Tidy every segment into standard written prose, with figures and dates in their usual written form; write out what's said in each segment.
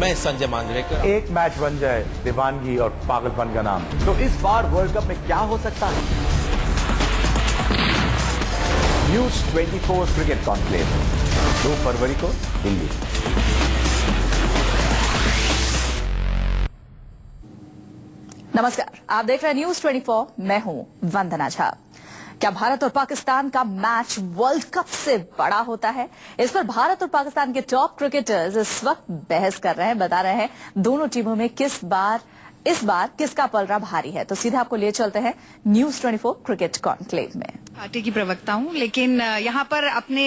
मैं संजय मांजरेकर। एक मैच बन जाए दीवानगी और पागलपन का नाम, तो इस बार वर्ल्ड कप में क्या हो सकता है? न्यूज 24 क्रिकेट कॉन्क्लेव 2 फरवरी को दिल्ली। नमस्कार, आप देख रहे हैं न्यूज 24। मैं हूं वंदना झा। क्या भारत और पाकिस्तान का मैच वर्ल्ड कप से बड़ा होता है? इस पर भारत और पाकिस्तान के टॉप क्रिकेटर्स इस वक्त बहस कर रहे हैं, बता रहे हैं दोनों टीमों में इस बार किसका पलड़ा भारी है। तो सीधे आपको ले चलते हैं न्यूज 24 क्रिकेट कॉन्क्लेव में। पार्टी की प्रवक्ता हूं, लेकिन यहाँ पर अपने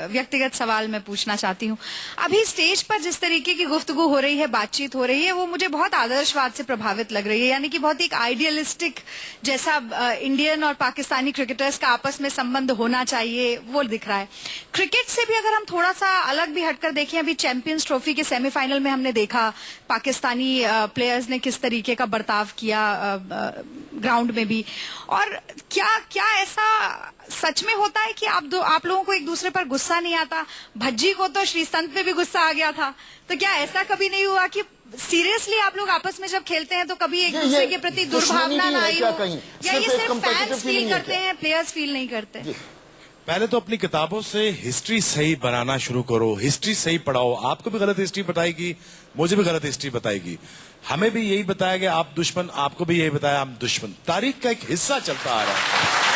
व्यक्तिगत सवाल मैं पूछना चाहती हूं। अभी स्टेज पर जिस तरीके की गुफ्तगू हो रही है, बातचीत हो रही है, वो मुझे बहुत आदर्शवाद से प्रभावित लग रही है। यानी कि बहुत एक आइडियलिस्टिक जैसा इंडियन और पाकिस्तानी क्रिकेटर्स का आपस में संबंध होना चाहिए, वो दिख रहा है। क्रिकेट से भी अगर हम थोड़ा सा अलग भी हटकर देखें, अभी चैंपियंस ट्रॉफी के सेमीफाइनल में हमने देखा पाकिस्तानी प्लेयर्स ने किस तरीके का बर्ताव किया ग्राउंड में भी। और क्या ऐसा सच में होता है कि आप लोगों को एक दूसरे पर गुस्सा नहीं आता? भज्जी को तो श्रीसंत पे भी गुस्सा आ गया था, तो क्या ऐसा कभी नहीं हुआ कि सीरियसली आप लोग आपस में जब खेलते हैं तो कभी एक दूसरे के प्रति दुर्भावना ना आई हो? या ये सिर्फ फैंस फील करते हैं, प्लेयर्स फील नहीं करते? पहले तो अपनी किताबों से हिस्ट्री सही बनाना शुरू करो, हिस्ट्री सही पढ़ाओ। आपको भी गलत हिस्ट्री बताएगी, मुझे भी गलत हिस्ट्री बताएगी। हमें भी यही बताया गया आप दुश्मन, आपको भी यही बताया हम दुश्मन। तारीख का एक हिस्सा चलता आ रहा है।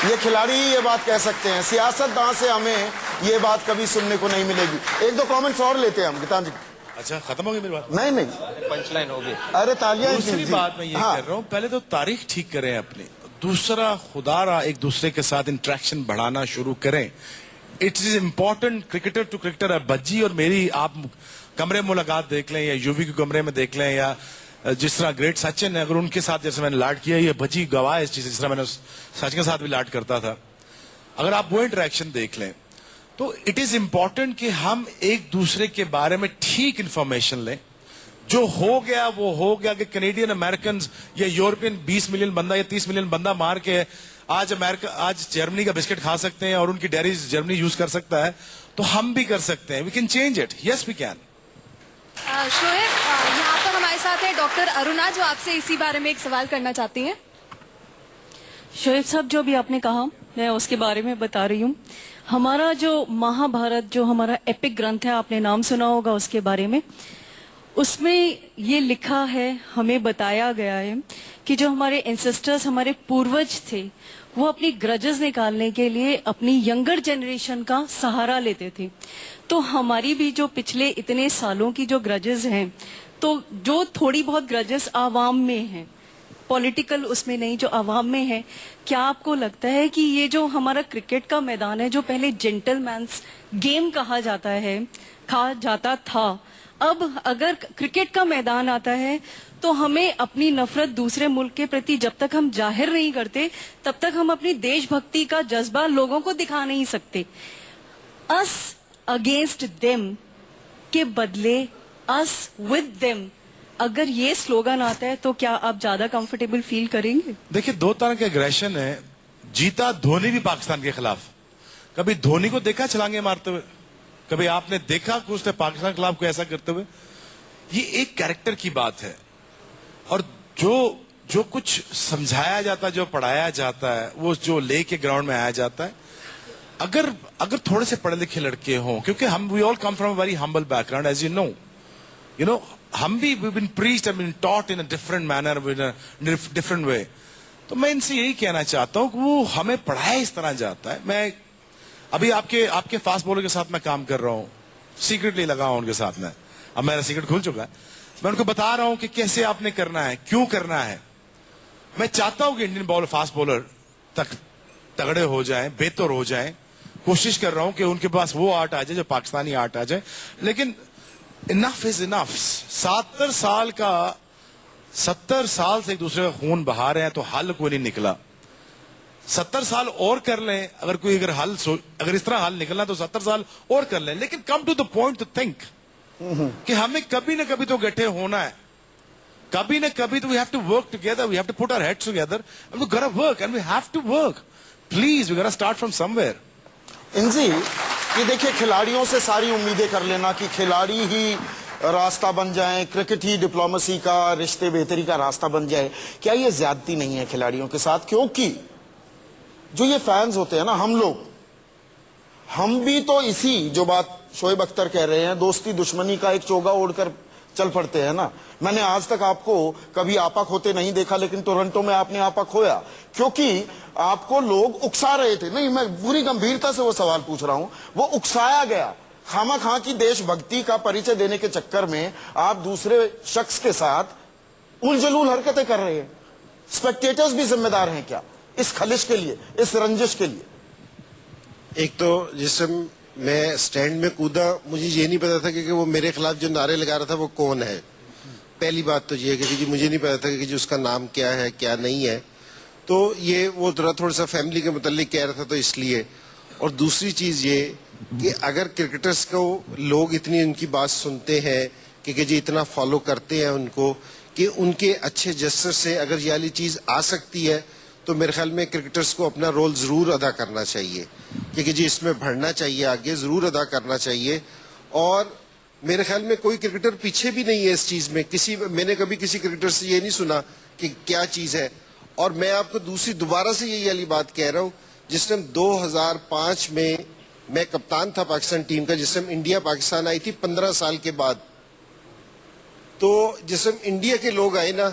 ये खिलाड़ी ही ये बात कह सकते हैं, सियासतदान से हमें ये बात कभी सुनने को नहीं मिलेगी। 1-2 कमेंट्स और लेते हैं हम गीतांजलि। अच्छा, खत्म हो गई मेरी बात? नहीं, पंचलाइन हो गई। अरे तालियां। दूसरी बात मैं ये कर रहा हूँ, पहले तो तारीख ठीक करें अपनी, दूसरा खुदारा एक दूसरे के साथ इंटरेक्शन बढ़ाना शुरू करें। It is important cricketer to cricketer. Bhajji और मेरी आप कमरे मुलाकात देख लें, या यूवी के कमरे में देख लें, या जिस तरह ग्रेट सचिन है, अगर उनके साथ जैसे मैंने लाड किया, ये भज्जी गवाह है इस चीज, जिस तरह मैंने सचिन के साथ भी लाड करता था। अगर आप वो इंटरेक्शन देख लें तो इट इज इम्पोर्टेंट कि हम एक दूसरे के बारे में ठीक इंफॉर्मेशन लें। जो हो गया वो हो गया, कि कैनेडियन अमेरिकन या यूरोपियन 20 मिलियन बंदा या 30 मिलियन बंदा मार के आज जर्मनी का बिस्किट खा सकते हैं और उनकी डेयरीज जर्मनी यूज कर सकता है, तो हम भी कर सकते हैं। We can change it, yes we can. Shoaib, यहाँ पर हमारे साथ है डॉक्टर अरुणा, जो आपसे इसी बारे में एक सवाल करना चाहती हैं। शोएब साहब, जो भी आपने कहा मैं उसके बारे में बता रही हूँ। हमारा जो महाभारत, जो हमारा एपिक ग्रंथ है, आपने नाम सुना होगा उसके बारे में। उसमें ये लिखा है, हमें बताया गया है कि जो हमारे एंसेस्टर्स, हमारे पूर्वज थे, वो अपनी ग्रजेस निकालने के लिए अपनी यंगर जनरेशन का सहारा लेते थे। तो हमारी भी जो पिछले इतने सालों की जो ग्रजेस हैं, तो जो थोड़ी बहुत ग्रजेस आवाम में हैं, पॉलिटिकल उसमें नहीं, जो आवाम में है, क्या आपको लगता है कि ये जो हमारा क्रिकेट का मैदान है, जो पहले जेंटलमैन्स गेम कहा जाता था, अब अगर क्रिकेट का मैदान आता है तो हमें अपनी नफरत दूसरे मुल्क के प्रति जब तक हम जाहिर नहीं करते, तब तक हम अपनी देशभक्ति का जज्बा लोगों को दिखा नहीं सकते। अस अगेंस्ट देम के बदले अस विद देम, अगर ये स्लोगन आता है तो क्या आप ज्यादा कंफर्टेबल फील करेंगे? देखिए, 2 तरह के एग्रेशन है। जीता धोनी भी पाकिस्तान के खिलाफ। कभी धोनी को देखा छलांगे मारते हुए? कभी आपने देखा कि उसने पाकिस्तान के खिलाफ को ऐसा करते हुए? ये एक कैरेक्टर की बात है। और जो कुछ समझाया जाता है, जो पढ़ाया जाता है, वो जो लेके ग्राउंड में आया जाता है, अगर थोड़े से पढ़े लिखे लड़के हों, क्योंकि we all come from a very humble background, as you know हम भी been preached and been taught in a different manner, in a different way. तो मैं इनसे यही कहना चाहता हूं कि वो हमें पढ़ाया इस तरह जाता है। मैं अभी आपके फास्ट बॉलर के साथ मैं काम कर रहा हूं, सीक्रेटली लगा हूं उनके साथ में। अब मेरा सीक्रेट खुल चुका है। मैं उनको बता रहा हूं कि कैसे आपने करना है, क्यों करना है। मैं चाहता हूं कि इंडियन फास्ट बॉलर तक तगड़े हो जाएं, बेहतर हो जाएं। कोशिश कर रहा हूं कि उनके पास वो आर्ट आ जाए जो पाकिस्तानी आर्ट आ जाए। लेकिन इनफ इज इनफ। 70 साल से एक दूसरे का खून बहा रहे हैं, तो हल कोई नहीं निकला। 70 साल और कर लें, अगर इस तरह हल निकलना तो 70 साल और कर लें। लेकिन come to the point to think कि हमें कभी ना कभी तो इकट्ठे होना है, कभी ना कभी तो we have to work together, we have to put our heads together and we gotta work and we have to work. Please we gotta start from somewhere. इनजी, ये देखिए, खिलाड़ियों से सारी उम्मीदें कर लेना कि खिलाड़ी ही रास्ता बन जाए, क्रिकेट ही डिप्लोमेसी का, रिश्ते बेहतरी का रास्ता बन जाए, क्या ये ज्यादती नहीं है खिलाड़ियों के साथ? क्योंकि जो ये फैंस होते हैं ना, हम भी तो इसी, जो बात शोएब अख्तर कह रहे हैं, दोस्ती दुश्मनी का एक चोगा ओढ़कर चल पड़ते हैं ना। मैंने आज तक आपको कभी आपा खोते नहीं देखा, लेकिन टोरंटो में आपने आपा खोया, क्योंकि आपको लोग उकसा रहे थे। नहीं, मैं पूरी गंभीरता से वो सवाल पूछ रहा हूं, वो उकसाया गया। खामा खां की देशभक्ति का परिचय देने के चक्कर में आप दूसरे शख्स के साथ उलझुल हरकतें कर रहे हैं। स्पेक्टेटर्स भी जिम्मेदार हैं क्या इस खलिश के लिए, इस रंजिश के लिए? एक तो जिस समय मैं स्टैंड में कूदा, मुझे ये नहीं पता था कि वो मेरे खिलाफ जो नारे लगा रहा था वो कौन है। पहली बात तो ये कि मुझे नहीं पता था कि उसका नाम क्या है क्या नहीं है। तो ये वो थोड़ा सा फैमिली के मुतालिक कह रहा था, तो इसलिए। और दूसरी चीज ये कि अगर क्रिकेटर्स को लोग इतनी उनकी बात सुनते हैं कि जी इतना फॉलो करते हैं उनको, कि उनके अच्छे जेस्चर से अगर ये वाली चीज आ सकती है, तो मेरे ख्याल में क्रिकेटर्स को अपना रोल जरूर अदा करना चाहिए, क्योंकि जी इसमें बढ़ना चाहिए, आगे जरूर अदा करना चाहिए। और मेरे ख्याल में कोई क्रिकेटर पीछे भी नहीं है इस चीज में। मैंने कभी किसी क्रिकेटर से ये नहीं सुना कि क्या चीज है। और मैं आपको दोबारा से यही वाली बात कह रहा हूँ, जिस टाइम 2005 में मैं कप्तान था पाकिस्तान टीम का, जिस टाइम इंडिया पाकिस्तान आई थी 15 साल के बाद, तो जिस टाइम इंडिया के लोग आए ना,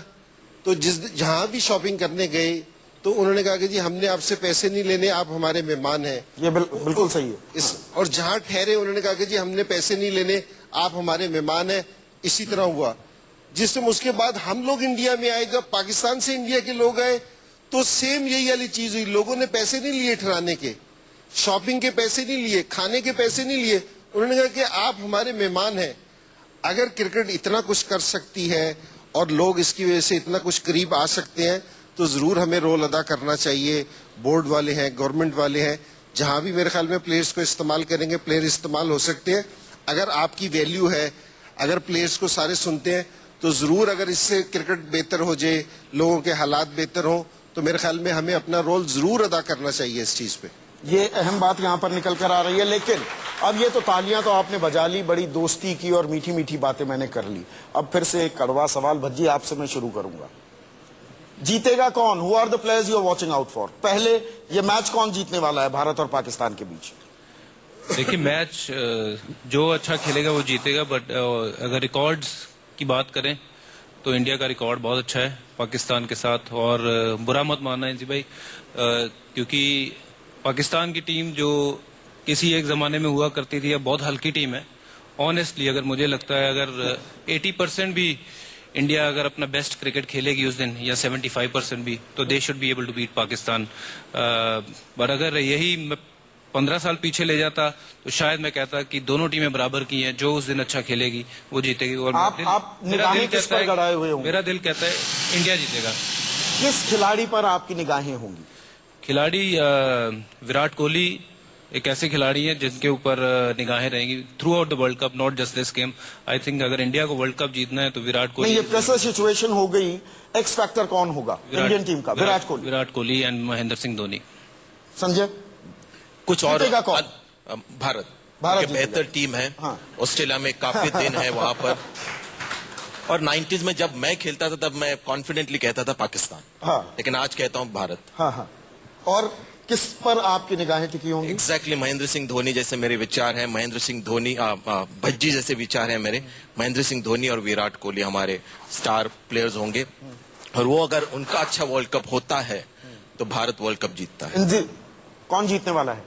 तो जहां भी शॉपिंग करने गए तो उन्होंने कहा कि जी हमने आपसे पैसे नहीं लेने, आप हमारे मेहमान हैं। ये बिल्कुल सही है। और जहां ठहरे उन्होंने कहा कि जी हमने पैसे नहीं लेने, आप हमारे मेहमान हैं। इसी तरह हुआ। जिस टाइम उसके बाद हम लोग इंडिया में आए, जब पाकिस्तान से इंडिया के लोग आए, तो सेम यही वाली चीज हुई। लोगों ने पैसे नहीं लिए ठहराने के, शॉपिंग के पैसे नहीं लिए, खाने के पैसे नहीं लिए। उन्होंने कहा कि आप हमारे मेहमान हैं। अगर क्रिकेट इतना कुछ कर सकती है और लोग इसकी वजह से इतना कुछ करीब आ सकते हैं, तो जरूर हमें रोल अदा करना चाहिए। बोर्ड वाले हैं, गवर्नमेंट वाले हैं, जहां भी मेरे ख्याल में प्लेयर्स को इस्तेमाल करेंगे, प्लेयर इस्तेमाल हो सकते हैं। अगर आपकी वैल्यू है, अगर प्लेयर्स को सारे सुनते हैं, तो जरूर अगर इससे क्रिकेट बेहतर हो जाए, लोगों के हालात बेहतर हो, तो मेरे ख्याल में हमें अपना रोल जरूर अदा करना चाहिए इस चीज पे। ये अहम बात यहाँ पर निकल कर आ रही है। लेकिन अब ये तो तालियां तो आपने बजा ली, बड़ी दोस्ती की और मीठी मीठी बातें मैंने कर ली। अब फिर से एक कड़वा सवाल भज्जी आपसे मैं शुरू करूंगा। जीतेगा कौन? Who are the players you are watching out for? पहले ये मैच कौन जीतने वाला है भारत और पाकिस्तान के बीच? देखिए, मैच जो अच्छा खेलेगा वो जीतेगा। बट अगर रिकॉर्ड्स की बात करें तो इंडिया का रिकॉर्ड बहुत अच्छा है पाकिस्तान के साथ। और बुरा मत मानना जी भाई, क्योंकि पाकिस्तान की टीम जो किसी एक जमाने में हुआ करती थी, अब बहुत हल्की टीम है। ऑनेस्टली अगर मुझे लगता है, अगर 80% भी इंडिया अगर अपना बेस्ट क्रिकेट खेलेगी उस दिन, या 75% भी, तो they should be able to beat Pakistan. But अगर यही 15 साल पीछे ले जाता, तो शायद मैं कहता कि दोनों टीमें बराबर की हैं, जो उस दिन अच्छा खेलेगी वो जीतेगी। और मेरा दिल कहता है इंडिया जीतेगा। किस खिलाड़ी पर आपकी निगाहें होंगी? खिलाड़ी विराट कोहली एक ऐसे खिलाड़ी हैं जिनके ऊपर निगाहें रहेंगी through out the world cup, not just this game. I think अगर इंडिया को वर्ल्ड कप जीतना है तो विराट कोहली। ये प्रेशर सिचुएशन हो गई, एक्स फैक्टर कौन होगा इंडियन टीम का? विराट कोहली एंड महेंद्र सिंह धोनी। संजय, कुछ और? भारत बेहतर टीम है। हाँ। ऑस्ट्रेलिया में काफी दिन है वहां पर। और 90s में जब मैं खेलता था तब मैं कॉन्फिडेंटली कहता था पाकिस्तान। हाँ। लेकिन आज कहता हूं भारत। हाँ हाँ। और किस पर आपकी निगाहें टिकी होंगी? एग्जैक्टली महेंद्र सिंह धोनी जैसे मेरे विचार हैं। महेंद्र सिंह धोनी, भज्जी जैसे विचार हैं मेरे। महेंद्र सिंह धोनी और विराट कोहली हमारे स्टार प्लेयर्स होंगे। और वो अगर उनका अच्छा वर्ल्ड कप होता है तो भारत वर्ल्ड कप जीतता है। कौन जीतने वाला है?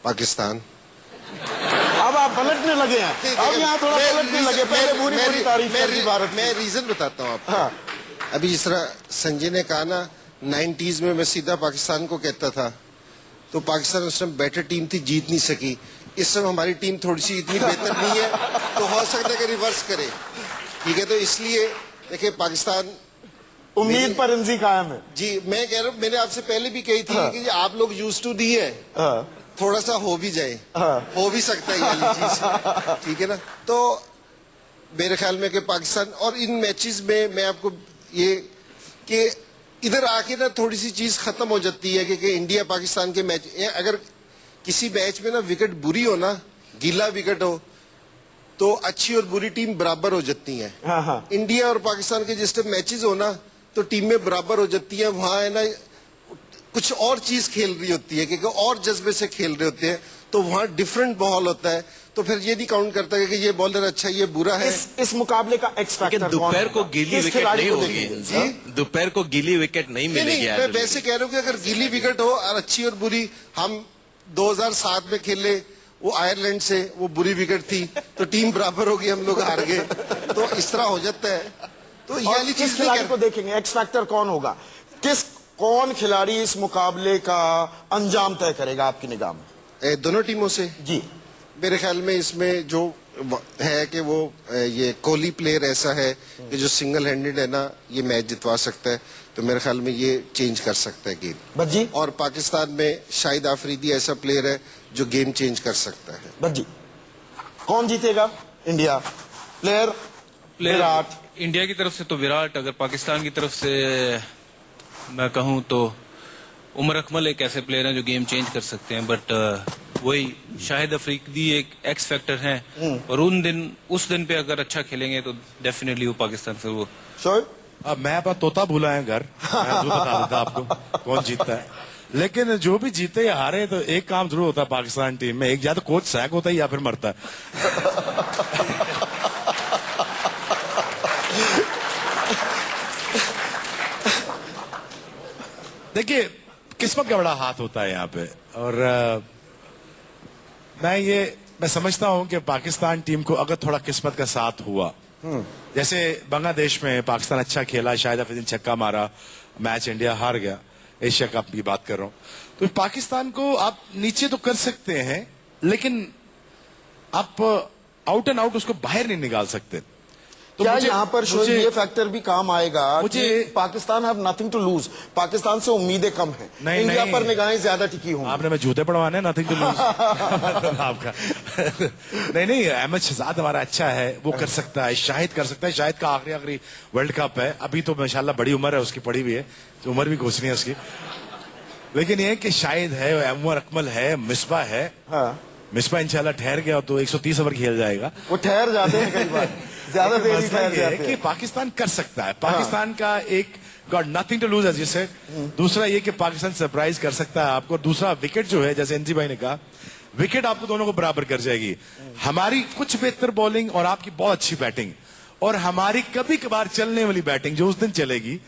पाकिस्तान। अब आप पलटने लगे हैं। अब यहाँ थोड़ा पलटने लगे। पहले पूरी तारीफ कर दी भारत। मैं रीजन बताता हूँ आपको। हाँ। अभी जिस तरह संजय ने कहा ना, 90s में मैं सीधा पाकिस्तान को कहता था, तो पाकिस्तान उस समय बेटर टीम थी, जीत नहीं सकी। इस समय हमारी टीम थोड़ी सी इतनी बेहतर नहीं है, तो हो सकता है कि रिवर्स करे। ठीक है, तो इसलिए देखिए पाकिस्तान उम्मीद पर इंजी कायम है जी। मैं कह रहा हूँ, मैंने आपसे पहले भी कही थी। हाँ। कि आप लोग यूज टू दी है। हाँ। थोड़ा सा हो भी जाए। हाँ। हो भी सकता है ये चीज। ठीक है ना? तो मेरे ख्याल में कि पाकिस्तान, और इन मैचेस में मैं आपको ये कि इधर आके ना थोड़ी सी चीज खत्म हो जाती है कि इंडिया पाकिस्तान के मैच, अगर किसी मैच में ना विकेट बुरी हो ना, गीला विकेट हो, तो अच्छी और बुरी टीम बराबर हो जाती है। हाँ हाँ। इंडिया और पाकिस्तान के जिस टाइम मैचेस हो ना, तो टीमें बराबर हो जाती हैं। वहां है ना कुछ और चीज खेल रही होती है, क्योंकि और जज्बे से खेल रहे होते हैं, तो वहां डिफरेंट माहौल होता है। तो फिर ये नहीं काउंट करता है कि ये बॉलर अच्छा ये बुरा है। इस मुकाबले का एक्स फैक्टर दोपहर को गीली विकेट नहीं होगी, जी? दोपहर को गीली विकेट नहीं मिलेगी। मैं वैसे कह रहा हूँ कि अगर गीली विकेट हो और अच्छी और बुरी, हम 2007 में खेले वो आयरलैंड से, वो बुरी विकेट थी तो टीम बराबर होगी, हम लोग हार गए, तो इस तरह हो जाता है। तो ये वाली किस चीज खिलाड़ी को देखेंगे, एक्स फैक्टर कौन होगा, कौन खिलाड़ी इस मुकाबले का अंजाम तय करेगा आपकी निगाह में? दोनों टीमों से जी मेरे ख्याल में इसमें जो है कि वो ये कोहली प्लेयर ऐसा है कि जो सिंगल हैंडेड है ना ये मैच जितवा सकता है, तो मेरे ख्याल में ये चेंज कर सकता है गेम। भज्जी? और पाकिस्तान में शाहिद आफरीदी ऐसा प्लेयर है जो गेम चेंज कर सकता है। भज्जी, कौन जीतेगा? इंडिया प्लेयर विराट, इंडिया की तरफ से तो विराट, अगर पाकिस्तान की तरफ से मैं कहूं तो उमर अकमल एक ऐसे प्लेयर हैं जो गेम चेंज कर सकते हैं। बट वही शाहिद अफरीदी एक एक्स फैक्टर हैं, और उस दिन पे अगर अच्छा खेलेंगे तो डेफिनेटली वो पाकिस्तान फिर वो। शोएब? अब मैं अपना तोता भूला है घर, मैं जो बता देता आपको कौन जीतता है। लेकिन जो भी जीते या हारे तो एक काम जरूर होता है पाकिस्तान टीम में, एक या तो कोच सैक होता है या फिर मरता है। देखिए किस्मत का बड़ा हाथ होता है यहाँ पे, और मैं समझता हूं कि पाकिस्तान टीम को अगर थोड़ा किस्मत का साथ हुआ, जैसे बांग्लादेश में पाकिस्तान अच्छा खेला, शाहिद अफरीदी ने छक्का मारा, मैच इंडिया हार गया, एशिया कप की बात कर रहा हूं, तो पाकिस्तान को आप नीचे तो कर सकते हैं लेकिन आप आउट एंड आउट उसको बाहर नहीं निकाल सकते। तो क्या यहाँ पर शोएब ये फैक्टर भी काम आएगा मुझे कि Pakistan have nothing to lose, Pakistan से उम्मीदें कम हैं, इंडिया पर निगाहें ज्यादा टिकी होंगी। आपने मैं जूते पड़वाने, नथिंग टू लूज आपका नहीं अहमद शहजाद हमारा अच्छा है, वो कर सकता है, शाहिद कर सकता है, शाहिद का आखिरी वर्ल्ड कप है, अभी तो माशाल्लाह बड़ी उम्र है उसकी, पड़ी हुई है, तो उम्र भी कुछ नहीं है उसकी, लेकिन ये कि शाहिद है, उमर अकमल है, मिसबा है। हाँ। मिसबा इंशाल्लाह ठहर गया तो 130 ओवर खेल जाएगा, वो ठहर जाते हैं कई बार, ज्यादा देर ठहर जाते हैं। कि पाकिस्तान कर सकता है, पाकिस्तान का एक got nothing to lose as you said. दूसरा ये कि पाकिस्तान सरप्राइज कर सकता है आपको, दूसरा विकेट जो है, जैसे एनजी भाई ने कहा, विकेट आपको दोनों को बराबर कर जाएगी। हमारी कुछ बेहतर बॉलिंग और आपकी बहुत अच्छी बैटिंग, और हमारी कभी कभार चलने वाली बैटिंग जो उस दिन चलेगी,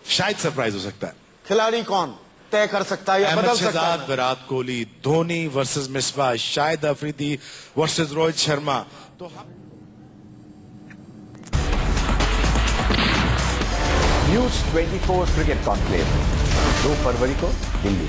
शायद सरप्राइज हो सकता है। खिलाड़ी कौन तय कर सकता है या बदल सकता है? Virat Kohli, Dhoni versus Misbah, Shahid Afridi versus Rohit Sharma. तो न्यूज 24 क्रिकेट कॉन्क्लेव 2 फरवरी को दिल्ली।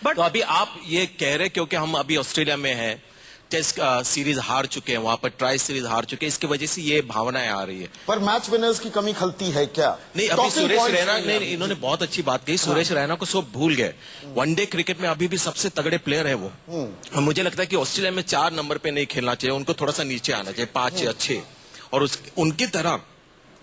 तो अभी आप ये कह रहे क्योंकि हम अभी ऑस्ट्रेलिया में हैं, टेस्ट सीरीज हार चुके हैं, वहां पर ट्राई सीरीज हार चुके हैं, इसकी वजह से ये भावनाएं आ रही है। पर मैच विनर्स की कमी खलती है क्या? नहीं, अभी सुरेश रैना ने, इन्होंने बहुत अच्छी बात कही, सुरेश रैना को सब भूल गए। वनडे क्रिकेट में अभी भी सबसे तगड़े प्लेयर है वो। और मुझे लगता है कि ऑस्ट्रेलिया में 4 नंबर पे नहीं खेलना चाहिए, उनको थोड़ा सा नीचे आना चाहिए, 5 अच्छे, और उनकी तरह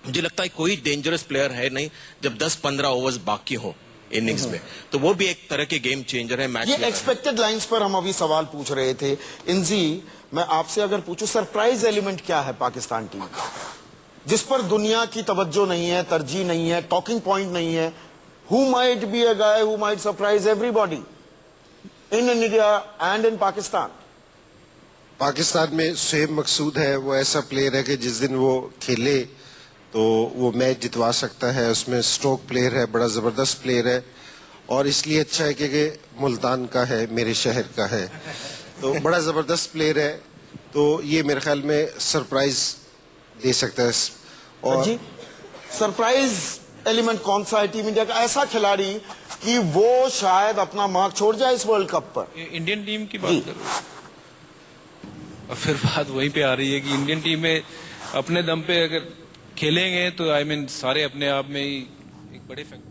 मुझे लगता है कोई डेंजरस प्लेयर है नहीं जब 10-15 ओवर्स बाकी हो इनिंग्स में, तो वो भी एक तरह के गेम चेंजर है मैच। ये एक्सपेक्टेड लाइंस पर हम अभी सवाल पूछ रहे थे। इंजी, मैं आपसे अगर पूछूं सरप्राइज एलिमेंट क्या है पाकिस्तान टीम का, जिस पर दुनिया की तवज्जो नहीं है, तरजीह नहीं है, टॉकिंग पॉइंट नहीं है? Who might be a guy who might surprise everybody in India and in Pakistan? Pakistan में शोएब मकसूद है, वो ऐसा प्लेयर है कि जिस दिन वो खेले तो वो मैच जितवा सकता है, उसमें स्ट्रोक प्लेयर है, बड़ा जबरदस्त प्लेयर है, और इसलिए अच्छा है कि मुल्तान का है, मेरे शहर का है, तो बड़ा जबरदस्त प्लेयर है, तो ये मेरे ख्याल में सरप्राइज दे सकता है। और जी सरप्राइज एलिमेंट कौन सा है टीम इंडिया का, ऐसा खिलाड़ी कि वो शायद अपना मार्क छोड़ जाए इस वर्ल्ड कप पर? इंडियन टीम की बात करो, और फिर बात वहीं पे आ रही है कि इंडियन टीम में अपने दम पे अगर खेलेंगे तो सारे अपने आप में ही एक बड़े फैक्टर